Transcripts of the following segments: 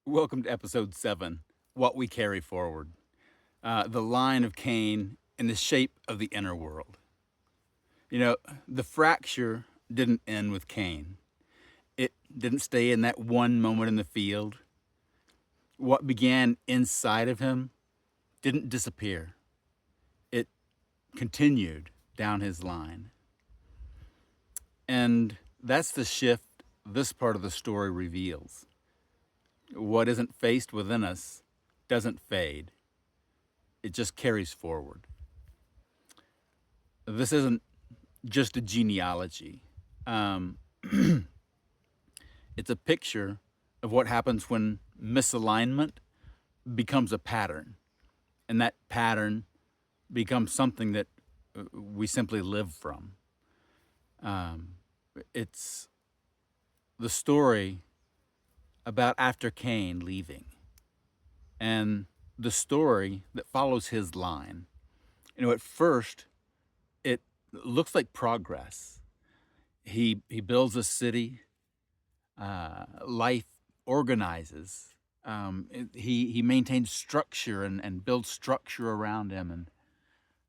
Welcome to episode 7, What We Carry Forward. The line of Cain and the shape of the inner world. You know, the fracture didn't end with Cain. It didn't stay in that one moment in the field. What began inside of him didn't disappear. It continued down his line. And that's the shift this part of the story reveals. What isn't faced within us doesn't fade. It just carries forward. This isn't just a genealogy. Um, it's a picture of what happens when misalignment becomes a pattern, and that pattern becomes something that we simply live from. Um, it's the story about after Cain leaving, and the story that follows his line. At first, it looks like progress. He builds a city. Life organizes. He maintains structure and builds structure around him, and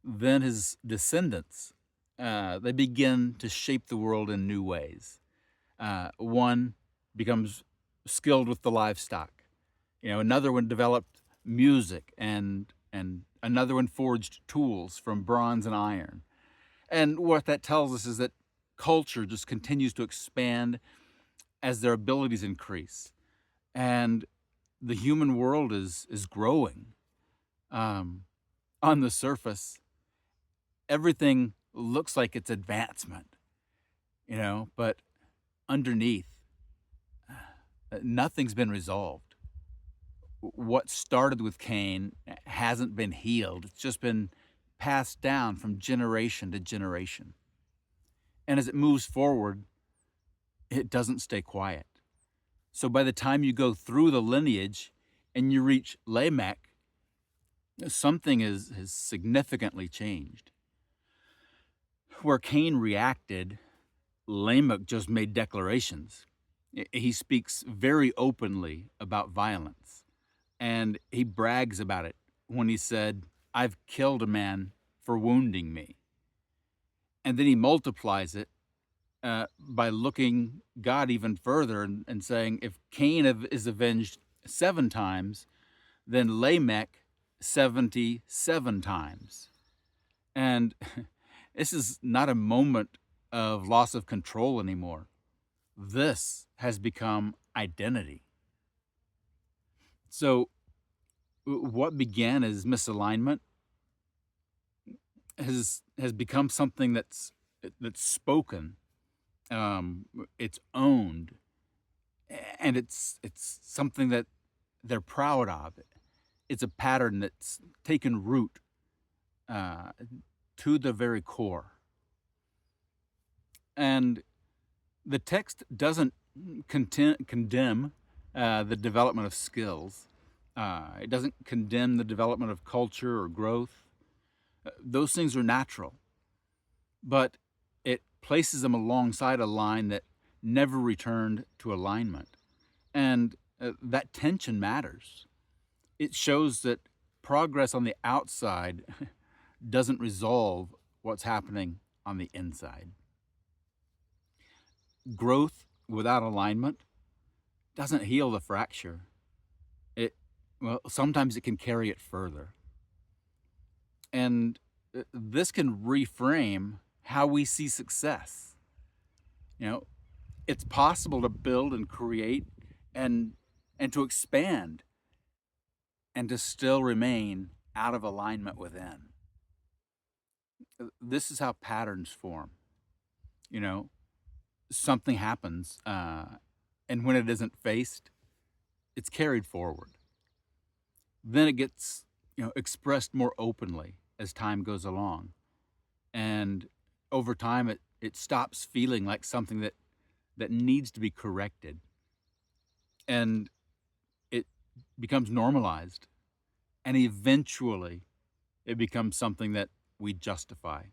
then his descendants they begin to shape the world in new ways. One becomes skilled with the livestock. Another one developed music, and another one forged tools from bronze and iron. And what that tells us is that culture just continues to expand as their abilities increase, and the human world is growing. Um, on the surface, everything looks like it's advancement, but underneath, nothing's been resolved. What started with Cain hasn't been healed. It's just been passed down from generation to generation. And as it moves forward, it doesn't stay quiet. So by the time you go through the lineage and you reach Lamech, something has significantly changed. Where Cain reacted, Lamech just made declarations. He speaks very openly about violence, and he brags about it when he said, "I've killed a man for wounding me." And then he multiplies it by looking God even further and saying, if Cain is avenged 7 times, then Lamech 77 times. And this is not a moment of loss of control anymore. This has become identity. So, what began as misalignment has become something that's spoken. It's owned, and it's something that they're proud of. It's a pattern that's taken root to the very core. And the text doesn't condemn the development of skills. It doesn't condemn the development of culture or growth. Those things are natural, but it places them alongside a line that never returned to alignment. And that tension matters. It shows that progress on the outside doesn't resolve what's happening on the inside. Growth without alignment doesn't heal the fracture. Sometimes it can carry it further. And this can reframe how we see success. It's possible to build and create and to expand and to still remain out of alignment within. This is how patterns form. Something happens, and when it isn't faced, it's carried forward. Then it gets, expressed more openly as time goes along, and over time, it stops feeling like something that needs to be corrected, and it becomes normalized, and eventually, it becomes something that we justify.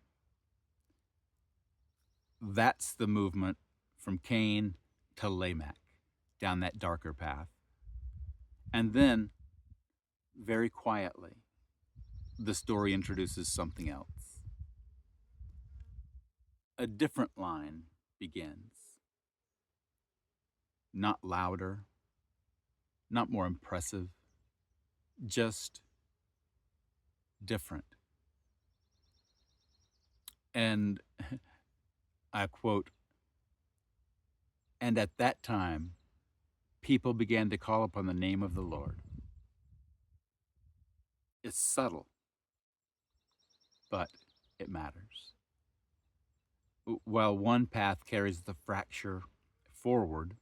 That's the movement from Cain to Lamech down that darker path. And then, very quietly, the story introduces something else. A different line begins, not louder, not more impressive, just different. And I quote, and at that time, people began to call upon the name of the Lord. It's subtle, but it matters. While one path carries the fracture forward,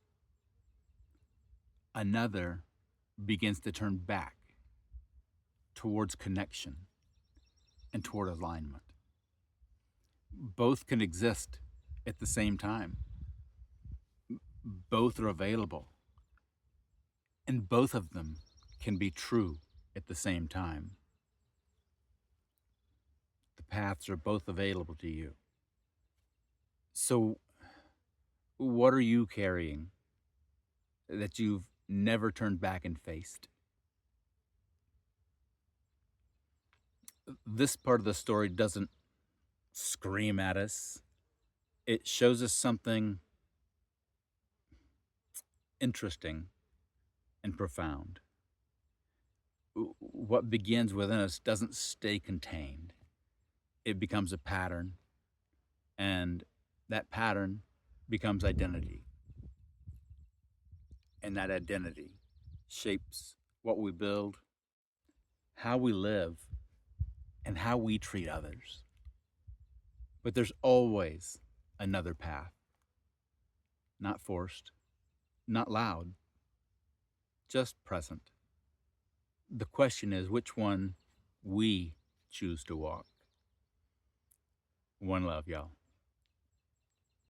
another begins to turn back towards connection and toward alignment. Both can exist at the same time. Both are available, and both of them can be true at the same time. The paths are both available to you. So, what are you carrying that you've never turned back and faced? This part of the story doesn't scream at us, it shows us something interesting and profound. What begins within us doesn't stay contained, it becomes a pattern, and that pattern becomes identity. And that identity shapes what we build, how we live, and how we treat others. But there's always another path, not forced, not loud, just present. The question is which one we choose to walk. One love, y'all.